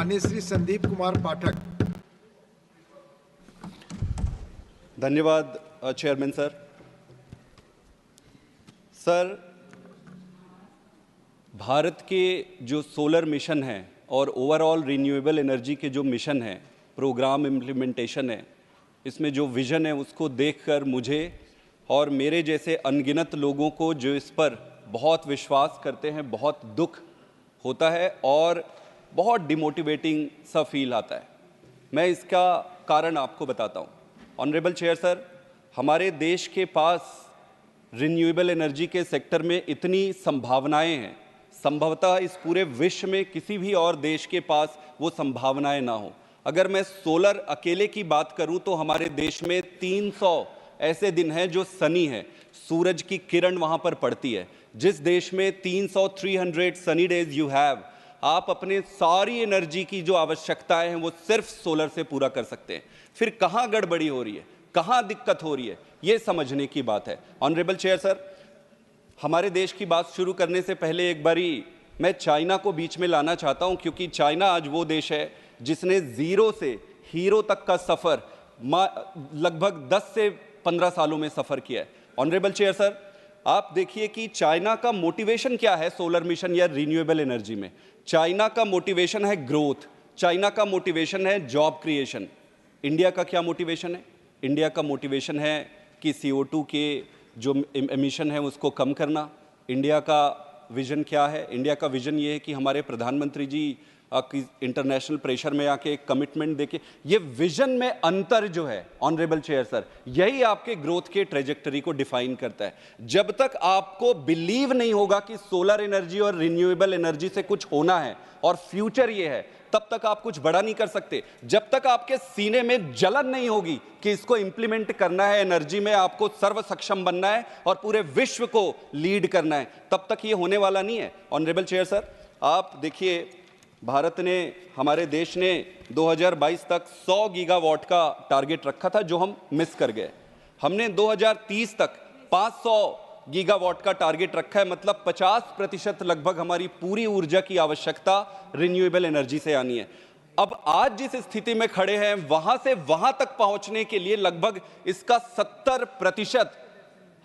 माननीय श्री संदीप कुमार पाठक। धन्यवाद chairman sir. Sir, Bharat के जो सोलर मिशन है और ओवरऑल रिन्यूएबल एनर्जी के जो मिशन है, प्रोग्राम इम्प्लीमेंटेशन है, इसमें जो विज़न है उसको देखकर मुझे और मेरे जैसे अनगिनत लोगों को जो इस पर बहुत विश्वास करते हैं, बहुत दुख होता है और बहुत डिमोटिवेटिंग सा फील आता है। मैं इसका कारण आपको बताता हूँ। ऑनरेबल चेयर सर, हमारे देश के पास रिन्यूएबल एनर्जी के सेक्टर में इतनी संभावनाएं हैं, संभवतः इस पूरे विश्व में किसी भी और देश के पास वो संभावनाएं ना हो। अगर मैं सोलर अकेले की बात करूं तो हमारे देश में 300 ऐसे दिन हैं जो सनी है, सूरज की किरण वहां पर पड़ती है। जिस देश में 300 सनी डेज यू हैव, आप अपने सारी एनर्जी की जो आवश्यकताएं हैं वो सिर्फ सोलर से पूरा कर सकते हैं। फिर कहाँ गड़बड़ी हो रही है, कहाँ दिक्कत हो रही है, ये समझने की बात है। ऑनरेबल चेयर सर, हमारे देश की बात शुरू करने से पहले एक बारी मैं चाइना को बीच में लाना चाहता हूं, क्योंकि चाइना आज वो देश है जिसने जीरो से हीरो तक का सफ़र लगभग 10 से 15 सालों में सफ़र किया है। ऑनरेबल चेयर सर, आप देखिए कि चाइना का मोटिवेशन क्या है सोलर मिशन या रिन्यूएबल एनर्जी में। चाइना का मोटिवेशन है ग्रोथ, चाइना का मोटिवेशन है जॉब क्रिएशन। इंडिया का क्या मोटिवेशन है? इंडिया का मोटिवेशन है कि CO2 के जो एमिशन है उसको कम करना। इंडिया का विज़न क्या है? इंडिया का विज़न ये है कि हमारे प्रधानमंत्री जी इंटरनेशनल प्रेशर में आके एक कमिटमेंट देके, ये विज़न में अंतर जो है ऑनरेबल चेयर सर, यही आपके ग्रोथ के ट्रेजेक्टरी को डिफाइन करता है। जब तक आपको बिलीव नहीं होगा कि सोलर एनर्जी और रिन्यूएबल एनर्जी से कुछ होना है और फ्यूचर ये है, तब तक आप कुछ बड़ा नहीं कर सकते। जब तक आपके सीने में जलन नहीं होगी कि इसको इंप्लीमेंट करना है, एनर्जी में आपको सर्व सक्षम बनना है और पूरे विश्व को लीड करना है, तब तक ये होने वाला नहीं है। ऑनरेबल चेयर सर, आप देखिए, भारत ने, हमारे देश ने 2022 तक 100 गीगावाट का टारगेट रखा था जो हम मिस कर गए। हमने 2030 तक 500 गीगावाट का टारगेट रखा है, मतलब 50% लगभग हमारी पूरी ऊर्जा की आवश्यकता रिन्यूएबल एनर्जी से आनी है। अब आज जिस स्थिति में खड़े हैं वहां से वहां तक पहुंचने के लिए लगभग इसका 70%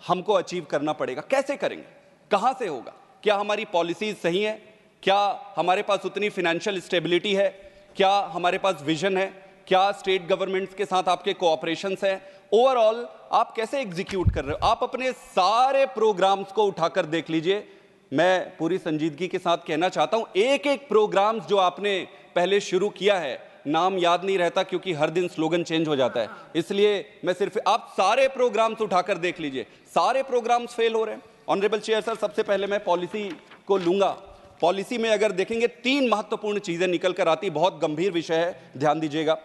हमको अचीव करना पड़ेगा। कैसे करेंगे? कहां से होगा? क्या हमारी पॉलिसीज सही है? क्या हमारे पास उतनी फाइनेंशियल स्टेबिलिटी है? क्या हमारे पास विजन है? क्या स्टेट गवर्नमेंट्स के साथ आपके कोऑपरेशंस हैं? ओवरऑल आप कैसे एग्जीक्यूट कर रहे हो? आप अपने सारे प्रोग्राम्स को उठाकर देख लीजिए। मैं पूरी संजीदगी के साथ कहना चाहता हूं, एक एक प्रोग्राम्स जो आपने पहले शुरू किया है, नाम याद नहीं रहता क्योंकि हर दिन स्लोगन चेंज हो जाता है, इसलिए मैं सिर्फ, आप सारे प्रोग्राम्स उठाकर देख लीजिए, सारे प्रोग्राम्स फेल हो रहे हैं। ऑनरेबल चेयर सर, सबसे पहले मैं पॉलिसी को लूंगा। पॉलिसी में अगर देखेंगे 3 महत्वपूर्ण चीजें निकल कर आती, बहुत गंभीर विषय है, ध्यान दीजिएगा।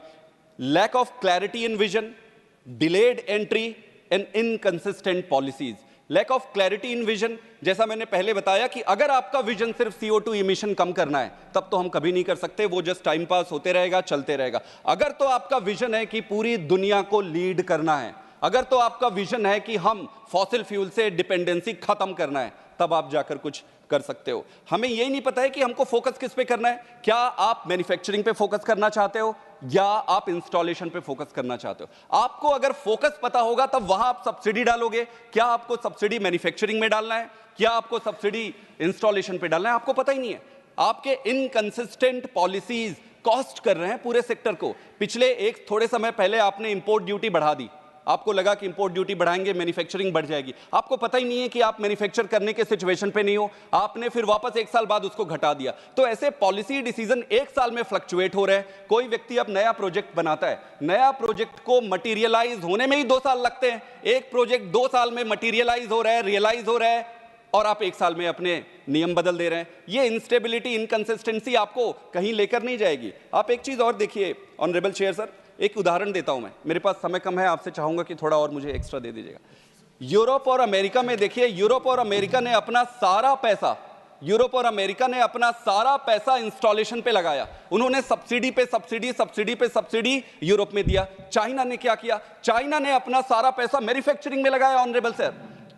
Lack of clarity in vision, delayed entry and inconsistent policies. Lack of clarity in vision, जैसा मैंने पहले बताया कि अगर आपका विजन सिर्फ CO2 इमिशन कम करना है तब तो हम कभी नहीं कर सकते, वो जस्ट टाइम पास होते रहेगा, चलते रहेगा। अगर तो आपका विजन है कि पूरी दुनिया को लीड करना है, अगर तो आपका विजन है कि हम फॉसिल फ्यूल से डिपेंडेंसी खत्म करना है, तब आप जाकर कुछ कर सकते हो। हमें यही नहीं पता है कि हमको फोकस किस पे करना है। क्या आप मैन्युफैक्चरिंग पे फोकस करना चाहते हो या आप इंस्टॉलेशन पे फोकस करना चाहते हो? आपको अगर फोकस पता होगा तब वहां आप सब्सिडी डालोगे। क्या आपको सब्सिडी मैन्युफैक्चरिंग में डालना है, क्या आपको सब्सिडी इंस्टॉलेशन पे डालना है? आपको पता ही नहीं है। आपके इनकंसिस्टेंट पॉलिसीज कॉस्ट कर रहे हैं पूरे सेक्टर को। पिछले एक थोड़े समय पहले आपने इंपोर्ट ड्यूटी बढ़ा दी, आपको लगा कि इंपोर्ट ड्यूटी बढ़ाएंगे मैन्युफैक्चरिंग बढ़ जाएगी। आपको पता ही नहीं है कि आप मैन्युफैक्चर करने के सिचुएशन पे नहीं हो, आपने फिर वापस 1 साल बाद उसको घटा दिया। तो ऐसे पॉलिसी डिसीजन 1 साल में फ्लक्चुएट हो रहे हैं। कोई व्यक्ति अब नया प्रोजेक्ट बनाता है, नया प्रोजेक्ट को मटीरियलाइज होने में ही 2 साल लगते हैं। एक प्रोजेक्ट 2 साल में मटीरियलाइज हो रहा है, रियलाइज हो रहा है, और आप 1 साल में अपने नियम बदल दे रहे हैं। ये इंस्टेबिलिटी, इनकंसिस्टेंसी आपको कहीं लेकर नहीं जाएगी। आप एक चीज और देखिए ऑनरेबल चेयर सर, एक उदाहरण देता हूं मैं, मेरे पास समय कम है, आपसे चाहूंगा कि थोड़ा और मुझे एक्स्ट्रा दे दीजिएगा। यूरोप और अमेरिका में देखिए, यूरोप और अमेरिका ने अपना सारा पैसा इंस्टॉलेशन पे लगाया। उन्होंने सब्सिडी पे सब्सिडी यूरोप में दिया। चाइना ने क्या किया? चाइना ने अपना सारा पैसा मैन्युफैक्चरिंग में लगाया। ऑनरेबल सर,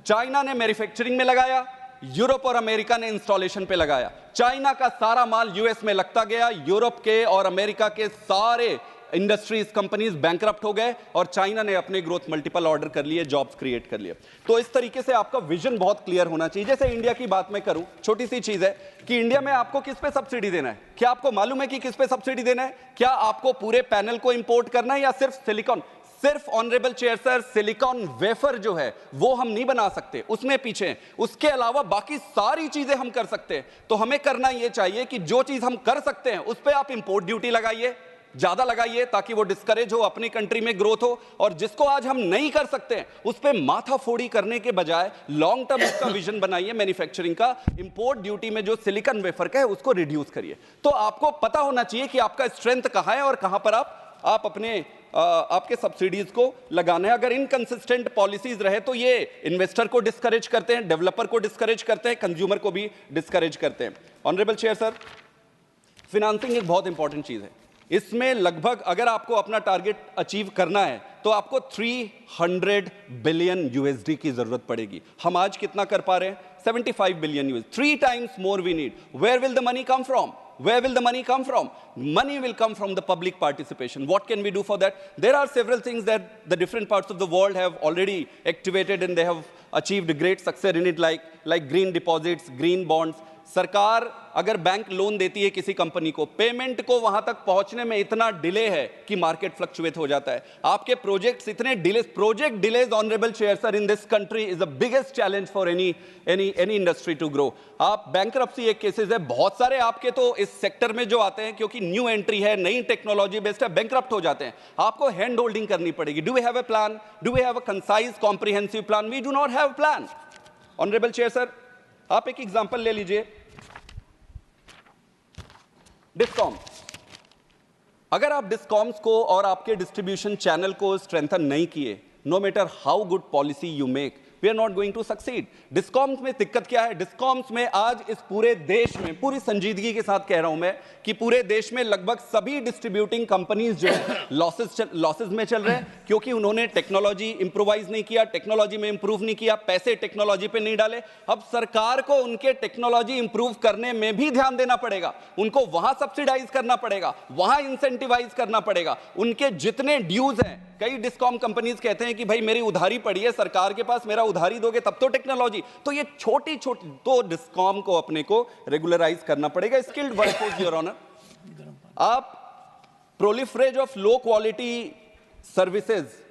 चाइना ने मैन्युफैक्चरिंग में लगाया, यूरोप और अमेरिका ने इंस्टॉलेशन पे लगाया। चाइना का सारा माल यूएस में लगता गया, यूरोप के और अमेरिका के सारे इंडस्ट्रीज कंपनीज बैंकरप्ट हो गए और चाइना ने अपने ग्रोथ मल्टीपल ऑर्डर कर लिए, जॉब्स क्रिएट कर लिए। तो इस तरीके से आपका विजन बहुत क्लियर होना चाहिए। जैसे इंडिया की बात मैं करूं, छोटी सी चीज है कि इंडिया में आपको किस पे सब्सिडी देना है। क्या आपको मालूम है कि किस पे सब्सिडी देना है? क्या आपको पूरे पैनल को इंपोर्ट करना है या सिर्फ सिलिकॉन? सिर्फ honourable chair sir, silicon wafer जो है वो हम नहीं बना सकते, उसमें पीछे हैं। उसके अलावा बाकी सारी चीजें हम कर सकते हैं। तो हमें करना यह चाहिए कि जो चीज हम कर सकते हैं उस पर आप इंपोर्ट ड्यूटी लगाइए, ज्यादा लगाइए, ताकि वो डिस्करेज हो, अपनी कंट्री में ग्रोथ हो। और जिसको आज हम नहीं कर सकते हैं उस पर माथा फोड़ी करने के बजाय लॉन्ग टर्म उसका विजन बनाइए मैन्युफैक्चरिंग का। इंपोर्ट ड्यूटी में जो सिलिकॉन वेफर का है उसको रिड्यूस करिए। तो आपको पता होना चाहिए कि आपका स्ट्रेंथ कहां है और कहां पर आप अपने आपके सब्सिडीज को लगाना है। अगर इनकंसिस्टेंट पॉलिसीज रहे तो ये इन्वेस्टर को डिस्करेज करते हैं, डेवलपर को डिस्करेज करते हैं, कंज्यूमर को भी डिस्करेज करते हैं। ऑनरेबल चेयर सर, फिनेंसिंग एक बहुत इंपॉर्टेंट चीज है। इसमें लगभग अगर आपको अपना टारगेट अचीव करना है तो आपको 300 बिलियन यूएसडी की जरूरत पड़ेगी। हम आज कितना कर पा रहे हैं? 75 billion USD, 3 times more we need. Where will the money come from? Where will the money come from? Money will come from the public participation. What can we do for that? There are several things that the different parts of the world have already activated and they have achieved great success in it, like green deposits, green bonds. सरकार अगर bank loan देती है किसी company को, payment को वहां तक पहुंचने में इतना डिले है कि मार्केट फ्लक्चुएट हो जाता है। आपके प्रोजेक्ट्स इतने delay, project delays honourable chair sir in this country is the biggest challenge for any industry to grow. आप बैंकरप्सी एक केसेस है, बहुत सारे आपके तो इस सेक्टर में जो आते हैं क्योंकि न्यू एंट्री है, नई टेक्नोलॉजी बेस्ड है, बैंकरप्ट हो जाते हैं। आपको हैंड होल्डिंग करनी पड़ेगी। Do we have a plan? Do we have a concise comprehensive plan? We do not have plan. Honourable chair sir, आप एक एग्जांपल ले लीजिए, डिस्कॉम। अगर आप डिस्कॉम्स को और आपके डिस्ट्रीब्यूशन चैनल को स्ट्रेंथन नहीं किए, no matter how good policy you make, we are not going to succeed. Discoms में दिक्कत क्या है? डिस्कॉम्स में आज इस पूरे देश में, पूरी संजीदगी के साथ कह रहा हूं मैं कि पूरे देश में लगभग सभी डिस्ट्रीब्यूटिंग कंपनीज जो है लॉसेस में चल रहे हैं, क्योंकि उन्होंने टेक्नोलॉजी इंप्रोवाइज नहीं किया, टेक्नोलॉजी में इंप्रूव नहीं किया, पैसे टेक्नोलॉजी पे नहीं डाले। अब सरकार को उनके टेक्नोलॉजी इंप्रूव करने में भी ध्यान देना पड़ेगा, उनको वहां सब्सिडाइज करना पड़ेगा, वहां इंसेंटिवाइज करना पड़ेगा। उनके जितने ड्यूज हैं, कई डिस्कॉम कंपनीज कहते हैं कि भाई मेरी उधारी पड़ी है सरकार के पास, मेरा उधारी दोगे तब तो टेक्नोलॉजी। तो ये छोटी छोटी तो डिस्कॉम को अपने को रेगुलराइज करना पड़ेगा। स्किल्ड वर्कफोर्स योर ऑनर, आप proliferation of low quality services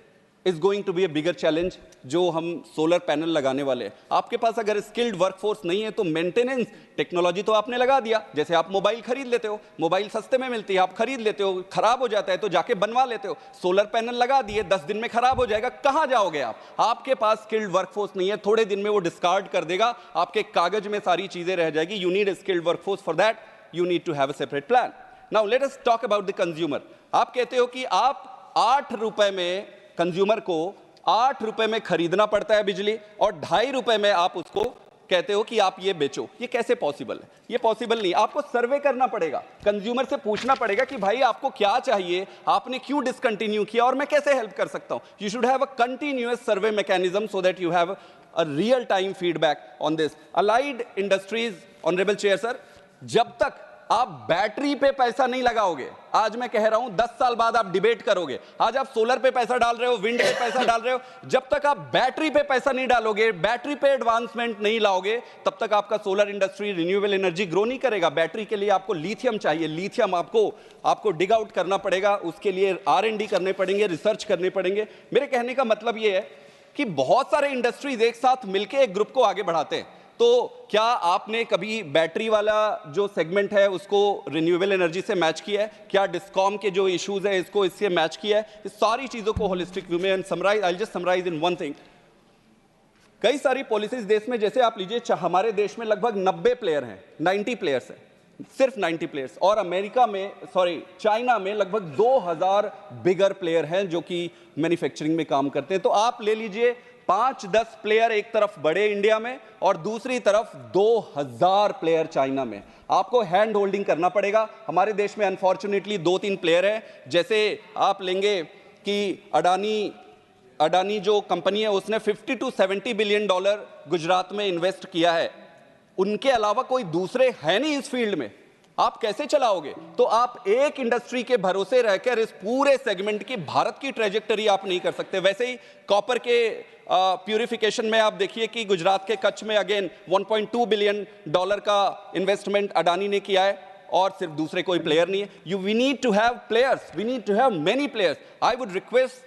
is going to be a bigger challenge. जो हम सोलर पैनल लगाने वाले हैं, आपके पास अगर स्किल्ड वर्कफोर्स नहीं है तो मेंटेनेंस, टेक्नोलॉजी तो आपने लगा दिया। जैसे आप मोबाइल खरीद लेते हो, मोबाइल सस्ते में मिलती है, आप खरीद लेते हो, खराब हो जाता है तो जाके बनवा लेते हो। सोलर पैनल लगा दिए, 10 दिन में खराब हो जाएगा, कहां जाओगे आप? आपके पास स्किल्ड वर्कफोर्स नहीं है, थोड़े दिन में वो डिस्कार्ड कर देगा, आपके कागज में सारी चीजें रह जाएगी। You need skilled workforce, for that you need to have a separate plan. Now let us talk about the consumer. आप कहते हो कि आप 8 रुपए में, कंज्यूमर को 8 रुपए में खरीदना पड़ता है बिजली और 2.5 रुपए में आप उसको कहते हो कि आप ये बेचो। ये कैसे पॉसिबल है? ये पॉसिबल नहीं। आपको सर्वे करना पड़ेगा, कंज्यूमर से पूछना पड़ेगा कि भाई आपको क्या चाहिए, आपने क्यों डिसकंटिन्यू किया और मैं कैसे हेल्प कर सकता हूं। You should have a continuous survey mechanism so that you have a real time feedback on this. Allied industries, honourable chair sir, जब तक आप बैटरी पे पैसा नहीं लगाओगे, आज मैं कह रहा हूं 10 साल बाद आप डिबेट करोगे। आज आप सोलर पे पैसा डाल रहे हो, विंड पे पैसा डाल रहे हो, जब तक आप बैटरी पे पैसा नहीं डालोगे, बैटरी पे एडवांसमेंट नहीं लाओगे, तब तक आपका solar industry, renewable energy grow नहीं करेगा। बैटरी के लिए आपको लिथियम चाहिए, लिथियम आपको डिग आउट करना पड़ेगा, उसके लिए R&D करने पड़ेंगे, रिसर्च करने पड़ेंगे। मेरे कहने का मतलब यह है कि बहुत सारे इंडस्ट्रीज एक साथ मिलकर एक ग्रुप को आगे बढ़ाते हैं। तो क्या आपने कभी बैटरी वाला जो सेगमेंट है उसको रिन्यूएबल एनर्जी से मैच किया है? क्या डिस्कॉम के जो इश्यूज है इसको इससे मैच किया है? इस सारी चीजों को होलिस्टिक व्यू में and summarise, I just summarise in one thing. कई सारी पॉलिसीज देश में, जैसे आप लीजिए, हमारे देश में लगभग 90 प्लेयर हैं, 90 प्लेयर्स हैं, सिर्फ 90 प्लेयर्स। और अमेरिका में, चाइना में लगभग 2000 बिगर प्लेयर हैं जो कि मैन्युफैक्चरिंग में काम करते हैं। तो आप ले लीजिए 5-10 प्लेयर एक तरफ बड़े इंडिया में और दूसरी तरफ 2000 प्लेयर चाइना में। आपको हैंड होल्डिंग करना पड़ेगा। हमारे देश में अनफॉर्चुनेटली 2-3 प्लेयर हैं। जैसे आप लेंगे कि अडानी जो कंपनी है उसने $50 to $70 बिलियन गुजरात में इन्वेस्ट किया है उनके अलावा कोई दूसरे है नहीं इस फील्ड में, आप कैसे चलाओगे? तो आप एक इंडस्ट्री के भरोसे रहकर इस पूरे सेगमेंट की भारत की ट्रेजेक्टरी आप नहीं कर सकते। वैसे ही कॉपर के प्यूरिफिकेशन में आप देखिए कि गुजरात के कच्छ में अगेन $1.2 बिलियन का इन्वेस्टमेंट अडानी ने किया है और सिर्फ दूसरे कोई प्लेयर नहीं है। We need to have players, we need to have many players. I would request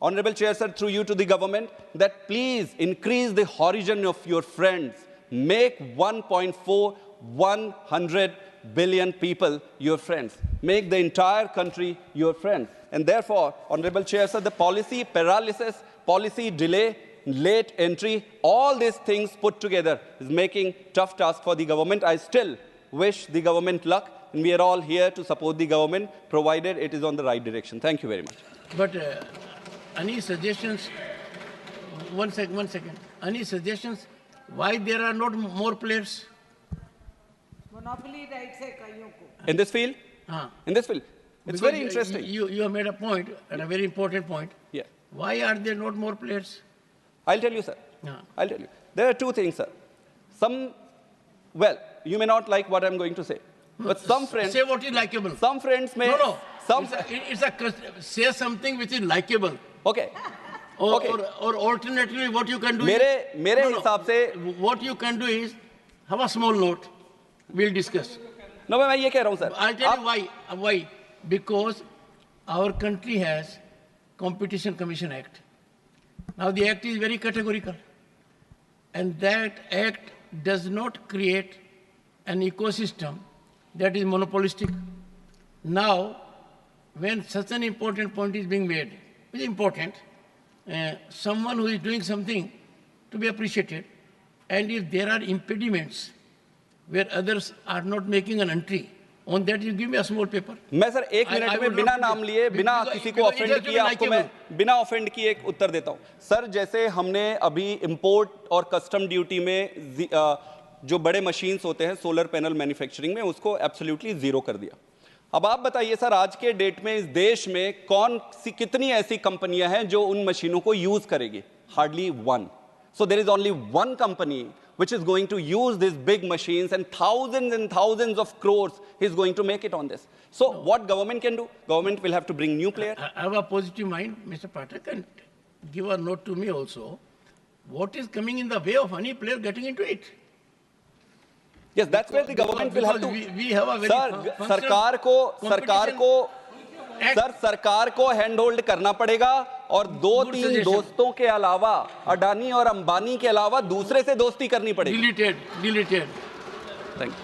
Honorable Chair Sir, through you to the government, that please increase the horizon of your friends. Make 100 billion people your friends. Make the entire country your friends. And therefore, Honorable Chair Sir, the policy paralysis, policy delay, late entry, all these things put together is making tough task for the government. I still wish the government luck, and we are all here to support the government, provided it is on the right direction. Thank you very much. But any suggestions? One second. Any suggestions why there are not more players? Monopoly rights है कईयों को. In this field? In this field. It's Because very interesting. You have made a point, and a very important point. Yeah. Why are there not more players? I'll tell you, sir. I'll tell you. There are two things, sir. Well, you may not like what I'm going to say, but some friends. Say what is likable. Some friends may. No. Some. Say something which is likable. Okay. Okay. Or alternatively, what you can do. मेरे हिसाब से. What you can do is have a small note. We'll discuss. No, मैं ये कह रहा हूँ, sir. I'll tell you why. Why? Because our country has Competition Commission Act. Now the act is very categorical, and that act does not create an ecosystem that is monopolistic. Now, when such an important point is being made, which is important, someone who is doing something to be appreciated, and if there are impediments where others are not making an entry, on that you give me a small paper. मैं sir एक minute में बिना नाम लिए, बिना किसी को offend किए आपको मैं बिना ऑफेंड किए एक उत्तर देता हूँ। सर जैसे हमने अभी इंपोर्ट और कस्टम ड्यूटी में जो बड़े मशीन्स होते हैं सोलर पैनल मैन्युफैक्चरिंग में, उसको एब्सोल्युटली जीरो कर दिया। अब आप बताइए सर, आज के डेट में इस देश में कितनी ऐसी कंपनियां हैं जो उन मशीनों को यूज करेगी? Hardly one. So there is only one company which is going to use these big machines, and thousands of crores is going to make it on this. So what government can do? Government will have to bring new players. I have a positive mind, Mr. Pathak, and give a note to me also. What is coming in the way of any player getting into it? Yes, that's where the government will have to. We have a very सरकार को hand hold करना पड़ेगा, और 2-3 दोस्तों के अलावा, अडानी और अंबानी के अलावा दूसरे से दोस्ती करनी पड़ेगी। Deleted. Thank you.